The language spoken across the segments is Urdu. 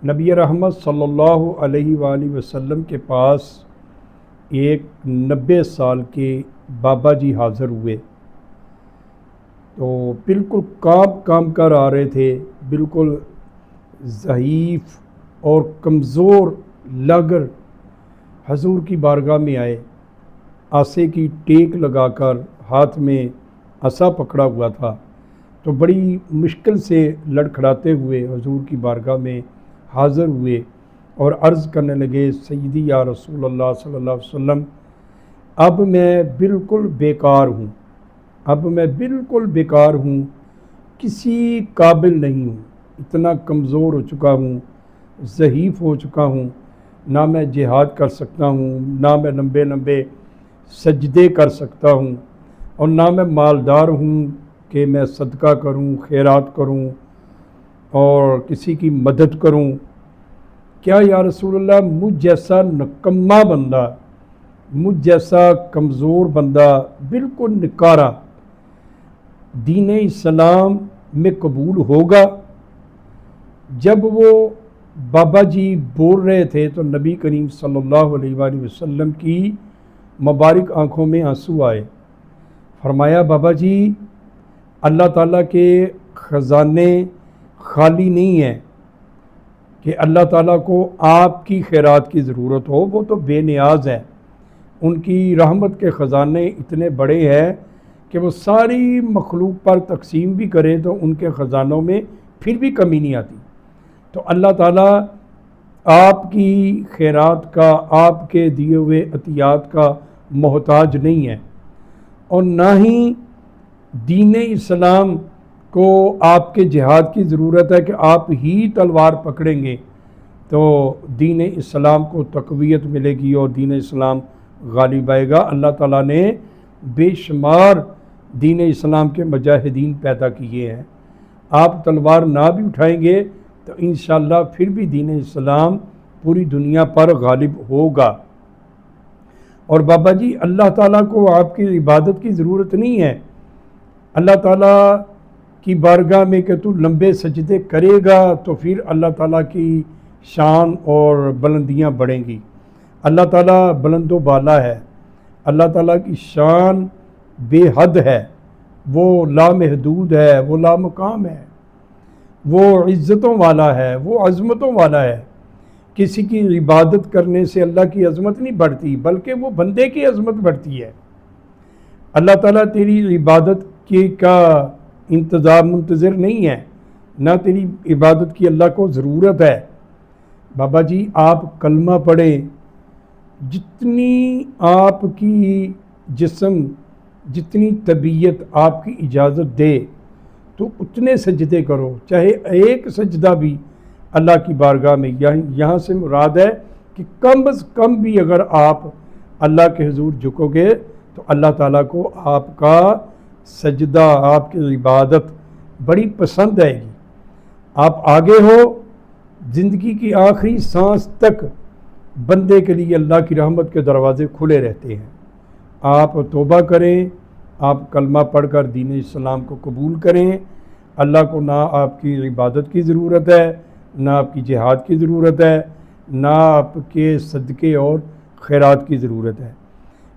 نبی رحمت صلی اللہ علیہ وآلہ وسلم کے پاس ایک 90 سال کے بابا جی حاضر ہوئے، تو بالکل کام کر آ رہے تھے، بالکل ضعیف اور کمزور لگ حضور کی بارگاہ میں آئے، عصا کی ٹیک لگا کر ہاتھ میں عصا پکڑا ہوا تھا، تو بڑی مشکل سے لڑکھڑاتے ہوئے حضور کی بارگاہ میں حاضر ہوئے اور عرض کرنے لگے، سیدی یا رسول اللہ صلی اللہ علیہ وسلم، اب میں بالکل بیکار ہوں، کسی قابل نہیں ہوں، اتنا کمزور ہو چکا ہوں، ضعیف ہو چکا ہوں، نہ میں جہاد کر سکتا ہوں، نہ میں لمبے سجدے کر سکتا ہوں، اور نہ میں مالدار ہوں کہ میں صدقہ کروں، خیرات کروں اور کسی کی مدد کروں۔ کیا یا رسول اللہ، مجھ جیسا نکما بندہ، مجھ جیسا کمزور بندہ، بالکل نکارا، دین اسلام میں قبول ہوگا؟ جب وہ بابا جی بول رہے تھے تو نبی کریم صلی اللہ علیہ وآلہ وسلم کی مبارک آنکھوں میں آنسو آئے۔ فرمایا، بابا جی، اللہ تعالیٰ کے خزانے خالی نہیں ہیں کہ اللہ تعالیٰ کو آپ کی خیرات کی ضرورت ہو، وہ تو بے نیاز ہے، ان کی رحمت کے خزانے اتنے بڑے ہیں کہ وہ ساری مخلوق پر تقسیم بھی کرے تو ان کے خزانوں میں پھر بھی کمی نہیں آتی۔ تو اللہ تعالیٰ آپ کی خیرات کا، آپ کے دیے ہوئے عطیات کا محتاج نہیں ہے، اور نہ ہی دین اسلام کو آپ کے جہاد کی ضرورت ہے کہ آپ ہی تلوار پکڑیں گے تو دین اسلام کو تقویت ملے گی اور دین اسلام غالب آئے گا۔ اللہ تعالیٰ نے بے شمار دین اسلام کے مجاہدین پیدا کیے ہیں، آپ تلوار نہ بھی اٹھائیں گے تو انشاءاللہ پھر بھی دین اسلام پوری دنیا پر غالب ہوگا۔ اور بابا جی، اللہ تعالیٰ کو آپ کی عبادت کی ضرورت نہیں ہے، اللہ تعالیٰ کی بارگاہ میں کہ تو لمبے سجدے کرے گا تو پھر اللہ تعالیٰ کی شان اور بلندیاں بڑھیں گی۔ اللہ تعالیٰ بلند و بالا ہے، اللہ تعالیٰ کی شان بے حد ہے، وہ لامحدود ہے، وہ لامقام ہے، وہ عزتوں والا ہے، وہ عظمتوں والا ہے۔ کسی کی عبادت کرنے سے اللہ کی عظمت نہیں بڑھتی، بلکہ وہ بندے کی عظمت بڑھتی ہے۔ اللہ تعالیٰ تیری عبادت کا منتظر نہیں ہے، نہ تیری عبادت کی اللہ کو ضرورت ہے۔ بابا جی، آپ کلمہ پڑھیں، جتنی آپ کی جسم، جتنی طبیعت آپ کی اجازت دے تو اتنے سجدے کرو، چاہے ایک سجدہ بھی اللہ کی بارگاہ میں، یہاں سے مراد ہے کہ کم از کم بھی اگر آپ اللہ کے حضور جھکو گے تو اللہ تعالیٰ کو آپ کا سجدہ، آپ کی عبادت بڑی پسند آئے گی۔ آپ آگے ہو، زندگی کی آخری سانس تک بندے کے لیے اللہ کی رحمت کے دروازے کھلے رہتے ہیں۔ آپ توبہ کریں، آپ کلمہ پڑھ کر دین اسلام کو قبول کریں۔ اللہ کو نہ آپ کی عبادت کی ضرورت ہے، نہ آپ کی جہاد کی ضرورت ہے، نہ آپ کے صدقے اور خیرات کی ضرورت ہے۔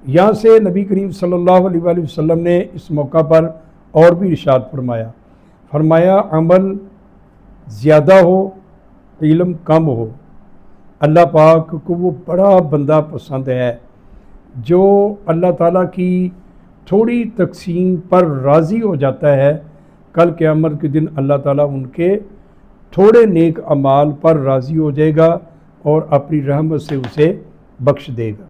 یہاں سے نبی کریم صلی اللہ علیہ وآلہ وسلم نے اس موقع پر اور بھی ارشاد فرمایا، عمل زیادہ ہو، علم کم ہو، اللہ پاک کو وہ بڑا بندہ پسند ہے جو اللہ تعالیٰ کی تھوڑی تقسیم پر راضی ہو جاتا ہے۔ کل قیامت کے دن اللہ تعالیٰ ان کے تھوڑے نیک اعمال پر راضی ہو جائے گا اور اپنی رحمت سے اسے بخش دے گا۔